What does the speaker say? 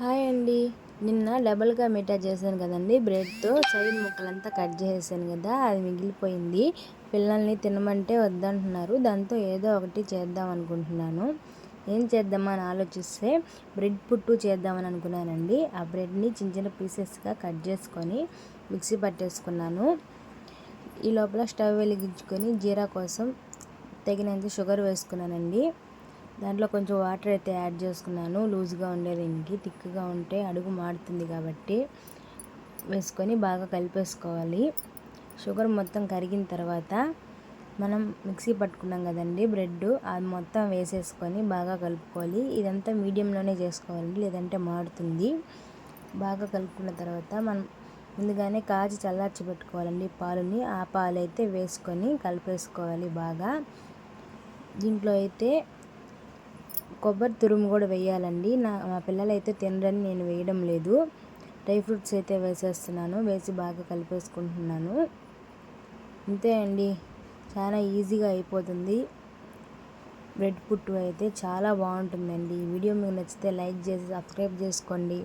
Hi అండి. నిన్న డబుల్‌కా మీఠా చేశాను కదండీ! బ్రెడ్‌తో సైడ్ ముక్కలంతా కట్ చేసేసాను కదా! అది మిగిలిపోయింది. పిల్లల్ని తినమంటే వద్దంటున్నారు. దాంతో ఏదో ఒకటి చేద్దాం అనుకుంటున్నాను. ఏం చేద్దామా అని ఆలోచిస్తే బ్రెడ్ పుట్టు చేద్దామని అనుకున్నానండి. ఆ బ్రెడ్‌ని చిన్న చిన్న పీసెస్‌గా కట్ చేసుకొని మిక్సీ పట్టేసుకున్నాను. ఈ లోపల స్టవ్ వెలిగించుకొని జీరా కోసం తగినంత షుగర్ వేసుకున్నానండి. దాంట్లో కొంచెం వాటర్ అయితే యాడ్ చేసుకున్నాను. లూజ్గా ఉండే దీనికి థిక్గా ఉంటే అడుగు మాడుతుంది కాబట్టి వేసుకొని బాగా కలిపేసుకోవాలి. షుగర్ మొత్తం కరిగిన తర్వాత మనం మిక్సీ పట్టుకున్నాం కదండి బ్రెడ్, అది మొత్తం వేసేసుకొని బాగా కలుపుకోవాలి. ఇదంతా మీడియంలోనే చేసుకోవాలండి, లేదంటే మాడుతుంది. బాగా కలుపుకున్న తర్వాత మనం ముందుగానే కాచి చల్లార్చి పెట్టుకోవాలండి పాలుని. ఆ పాలు అయితే వేసుకొని కలిపేసుకోవాలి బాగా. దీంట్లో అయితే కొబ్బరి తురుము కూడా వేయాలండి. మా పిల్లలు అయితే తినరని నేను వేయడం లేదు. డ్రై ఫ్రూట్స్ అయితే వేసేస్తున్నాను. వేసి బాగా కలిపేసుకుంటున్నాను. అంతే అండి, చాలా ఈజీగా అయిపోతుంది. బ్రెడ్ పుట్టు అయితే చాలా బాగుంటుందండి. ఈ వీడియో మీకు నచ్చితే లైక్ చేసి సబ్స్క్రైబ్ చేసుకోండి.